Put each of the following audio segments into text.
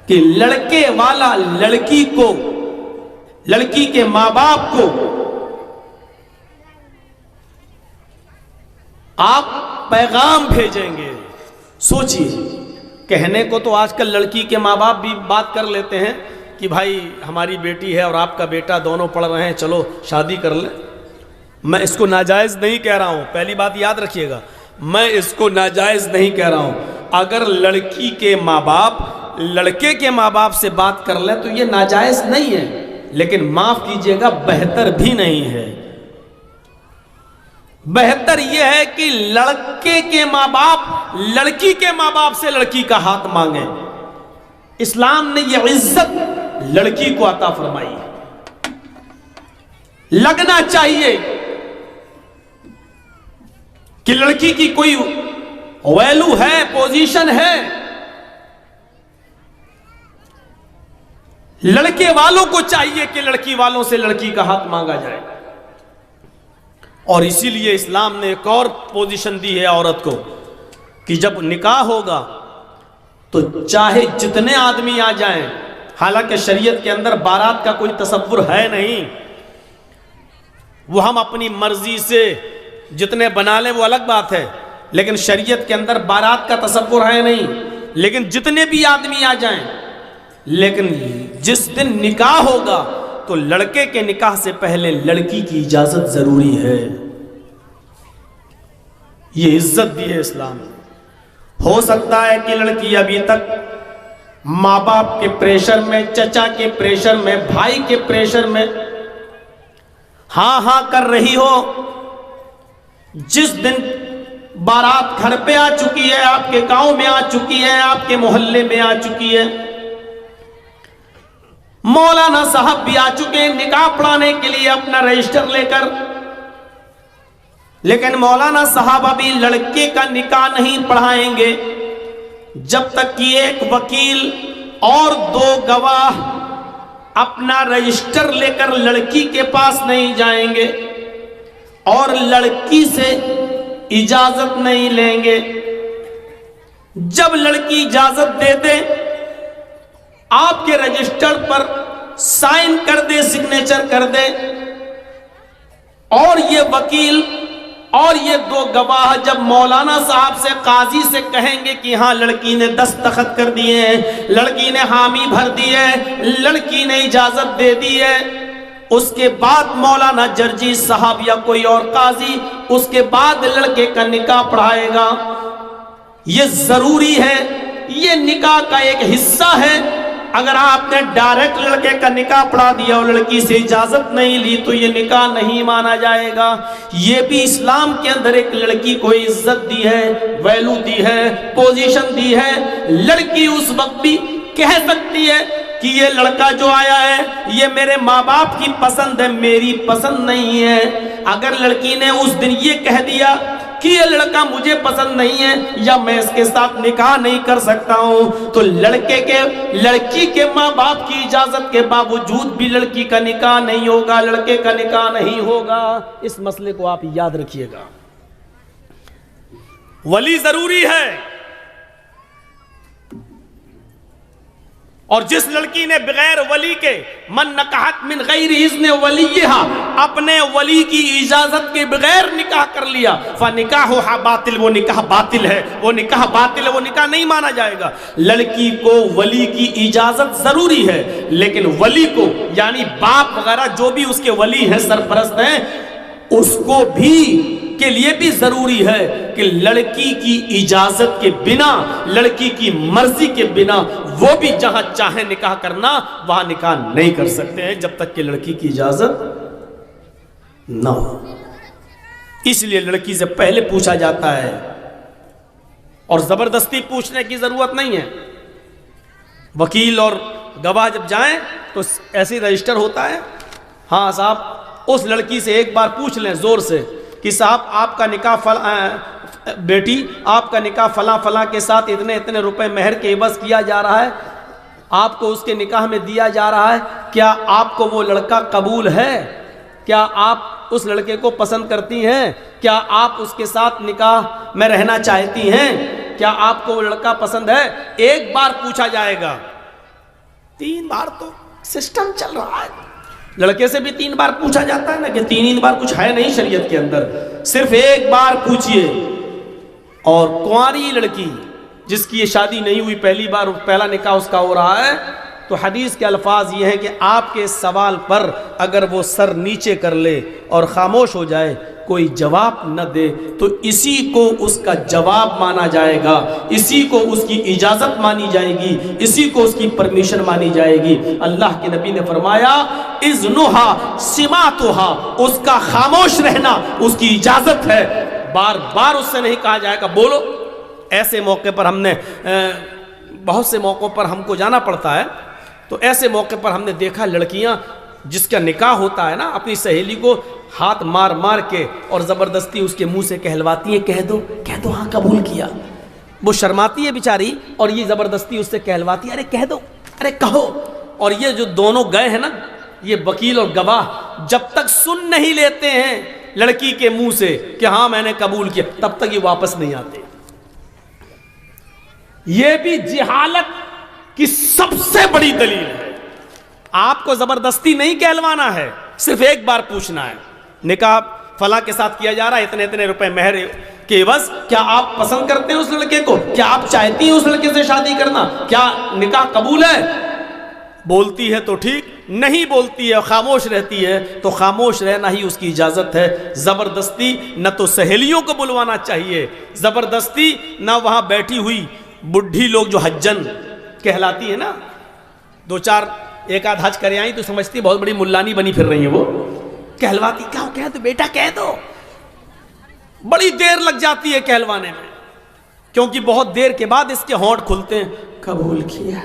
कि लड़के वाला लड़की को, लड़की के मां बाप को आप पैगाम भेजेंगे। सोचिए, कहने को तो आजकल लड़की के माँ बाप भी बात कर लेते हैं कि भाई हमारी बेटी है और आपका बेटा, दोनों पढ़ रहे हैं, चलो शादी कर ले। मैं इसको नाजायज़ नहीं कह रहा हूँ, पहली बात याद रखिएगा, मैं इसको नाजायज़ नहीं कह रहा हूँ। अगर लड़की के माँ बाप लड़के के माँ बाप से बात कर ले तो ये नाजायज़ नहीं है, लेकिन माफ़ कीजिएगा बेहतर भी नहीं है। बेहतर यह है कि लड़के के माँ बाप लड़की के माँ बाप से लड़की का हाथ मांगे। इस्लाम ने यह इज्जत लड़की को अता फरमाई है। लगना चाहिए कि लड़की की कोई वैल्यू है, पोजीशन है। लड़के वालों को चाहिए कि लड़की वालों से लड़की का हाथ मांगा जाए। और इसीलिए इस्लाम ने एक और पोजीशन दी है औरत को कि जब निकाह होगा तो चाहे जितने आदमी आ जाएं, हालांकि शरीयत के अंदर बारात का कोई तसव्वुर है नहीं, वो हम अपनी मर्जी से जितने बना लें वो अलग बात है, लेकिन शरीयत के अंदर बारात का तसव्वुर है नहीं। लेकिन जितने भी आदमी आ जाएं, लेकिन जिस दिन निकाह होगा तो लड़के के निकाह से पहले लड़की की इजाजत जरूरी है। ये इज्जत दी है इस्लाम ने। हो सकता है कि लड़की अभी तक माँ बाप के प्रेशर में, चचा के प्रेशर में, भाई के प्रेशर में हाँ हाँ कर रही हो। जिस दिन बारात घर पे आ चुकी है, आपके गांव में आ चुकी है, आपके मोहल्ले में आ चुकी है, मौलाना साहब भी आ चुके हैं निकाह पढ़ाने के लिए अपना रजिस्टर लेकर, लेकिन मौलाना साहब अभी लड़के का निकाह नहीं पढ़ाएंगे जब तक कि एक वकील और 2 गवाह अपना रजिस्टर लेकर लड़की के पास नहीं जाएंगे और लड़की से इजाजत नहीं लेंगे। जब लड़की इजाजत दे दे, आपके रजिस्टर पर साइन कर दे, सिग्नेचर कर दे, और ये वकील और ये 2 गवाह जब मौलाना साहब से, काजी से कहेंगे कि हाँ लड़की ने दस्तखत कर दिए हैं, लड़की ने हामी भर दी है, लड़की ने इजाजत दे दी है, उसके बाद मौलाना जर्जी साहब या कोई और काजी उसके बाद लड़के का निकाह पढ़ाएगा। ये जरूरी है, ये निकाह का एक हिस्सा है। अगर आपने डायरेक्ट लड़के का निकाह पढ़ा दिया और लड़की से इजाजत नहीं ली तो ये निकाह नहीं माना जाएगा। ये भी इस्लाम के अंदर एक लड़की को इज्जत दी है, वैल्यू दी है, पोजीशन दी है। लड़की उस वक्त भी कह सकती है कि ये लड़का जो आया है ये मेरे माँ बाप की पसंद है, मेरी पसंद नहीं है। अगर लड़की ने उस दिन ये कह दिया कि ये लड़का मुझे पसंद नहीं है या मैं इसके साथ निकाह नहीं कर सकता हूं, तो लड़की के माँ बाप की इजाजत के बावजूद भी लड़की का निकाह नहीं होगा, लड़के का निकाह नहीं होगा। इस मसले को आप याद रखिएगा। वली जरूरी है, और जिस लड़की ने बगैर वली के, मन नकाहत मिन गैर इज़्न वलियहा, अपने वली की इजाजत के बगैर निकाह कर लिया, फनिकाहुहा बातिल, वो निकाह बातिल है, वो निकाह बातिल है, वो निकाह नहीं माना जाएगा। लड़की को वली की इजाजत जरूरी है, लेकिन वली को यानी बाप वगैरह जो भी उसके वली हैं, सरपरस्त हैं, उसको भी के लिए भी जरूरी है कि लड़की की इजाजत के बिना, लड़की की मर्जी के बिना वो भी जहां चाहे निकाह करना वहां निकाह नहीं कर सकते हैं जब तक कि लड़की की इजाजत ना हो। इसलिए लड़की से पहले पूछा जाता है, और जबरदस्ती पूछने की जरूरत नहीं है। वकील और गवाह जब जाएं तो ऐसे रजिस्टर होता है, हाँ साहब उस लड़की से एक बार पूछ लें जोर से कि साहब आपका निकाह बेटी आपका निकाह फला फला के साथ इतने इतने रुपए मेहर के एवज किया जा रहा है, आपको उसके निकाह में दिया जा रहा है, क्या आपको वो लड़का कबूल है? क्या आप उस लड़के को पसंद करती हैं? क्या आप उसके साथ निकाह में रहना चाहती हैं? क्या आपको वो लड़का पसंद है? एक बार पूछा जाएगा। 3 बार तो सिस्टम चल रहा है। लड़के से भी 3 बार पूछा जाता है ना कि 3 बार कुछ है नहीं शरीयत के अंदर, सिर्फ 1 बार पूछिए। और कुंवारी लड़की जिसकी ये शादी नहीं हुई, पहली बार पहला निकाह उसका हो रहा है, तो हदीस के अल्फाज ये हैं कि आपके सवाल पर अगर वो सर नीचे कर ले और खामोश हो जाए, कोई जवाब न दे, तो इसी को उसका जवाब माना जाएगा, इसी को उसकी इजाज़त मानी जाएगी, इसी को उसकी परमिशन मानी जाएगी। अल्लाह के नबी ने फरमाया इज़्नुहा सिमातुहा, उसका खामोश रहना उसकी इजाज़त है, बार बार उससे नहीं कहा जाएगा बोलो। ऐसे मौके पर हमने बहुत से मौक़ों पर हमको जाना पड़ता है, तो ऐसे मौके पर हमने देखा लड़कियां जिसका निकाह होता है ना, अपनी सहेली को हाथ मार मार के और ज़बरदस्ती उसके मुंह से कहलवाती है, कह दो हाँ कबूल किया। वो शर्माती है बेचारी और ये ज़बरदस्ती उससे कहलवाती है, अरे कह दो, अरे कहो। और ये जो दोनों गए हैं ना, ये वकील और गवाह, जब तक सुन नहीं लेते हैं लड़की के मुंह से कि हाँ मैंने कबूल किया, तब तक ये वापस नहीं आते। ये भी जिहालत की सबसे बड़ी दलील है। आपको जबरदस्ती नहीं कहलवाना है, सिर्फ 1 बार पूछना है निकाह फला के साथ किया जा रहा है, इतने इतने रुपए मेहर के बस, क्या आप पसंद करते हैं उस लड़के को, क्या आप चाहती हैं उस लड़के से शादी करना, क्या निकाह कबूल है? बोलती है तो ठीक, नहीं बोलती है खामोश रहती है तो खामोश रहना ही उसकी इजाज़त है। ज़बरदस्ती न तो सहेलियों को बुलवाना चाहिए, ज़बरदस्ती न वहाँ बैठी हुई बुढ़ी लोग जो हज्जन कहलाती है ना, 2-4 एक आध हज करे आई तो समझती बहुत बड़ी मुल्लानी बनी फिर रही है, वो कहलवाती, क्या कह दो बेटा कह दो। बड़ी देर लग जाती है कहलवाने में, क्योंकि बहुत देर के बाद इसके होंठ खुलते हैं, कबूल किया।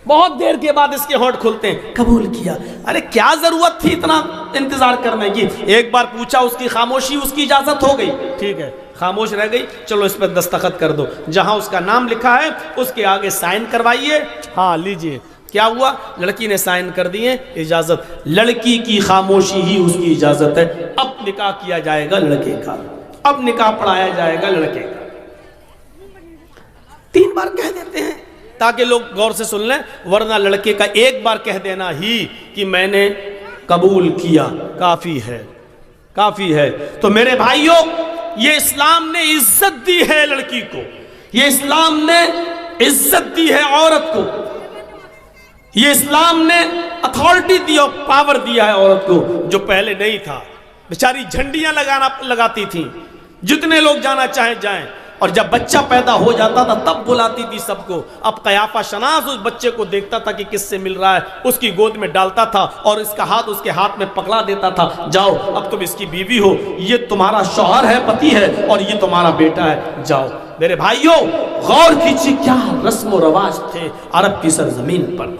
बहुत देर के बाद इसके होंठ खुलते हैं, कबूल किया। अरे क्या जरूरत थी इतना इंतजार करने की? 1 बार पूछा, उसकी खामोशी उसकी इजाजत हो गई, ठीक है खामोश रह गई, चलो इस पर दस्तखत कर दो, जहां उसका नाम लिखा है उसके आगे साइन करवाइए, हाँ लीजिए। क्या हुआ? लड़की ने साइन कर दिए, इजाजत। लड़की की खामोशी ही उसकी इजाजत है। अब निकाह किया जाएगा लड़के का, अब निकाह पढ़ाया जाएगा लड़के का। 3 बार कह देते हैं ताकि लोग गौर से सुन लें, वरना लड़के का 1 बार कह देना ही कि मैंने कबूल किया काफी है, काफी है। तो मेरे भाइयों, ये इस्लाम ने इज्जत दी है लड़की को, ये इस्लाम ने इज्जत दी है औरत को, ये इस्लाम ने अथॉरिटी दी और पावर दिया है औरत को, जो पहले नहीं था। बेचारी झंडियां लगाती थी, जितने लोग जाना चाहें जाएं, और जब बच्चा पैदा हो जाता था तब बुलाती थी सबको। अब कयाफा शनास उस बच्चे को देखता था कि किससे मिल रहा है, उसकी गोद में डालता था और इसका हाथ उसके हाथ में पकड़ा देता था, जाओ अब तुम इसकी बीवी हो, ये तुम्हारा शौहर है, पति है, और ये तुम्हारा बेटा है, जाओ। मेरे भाइयों गौर कीजिए क्या रस्म व रवाज थे अरब की सरजमीन पर।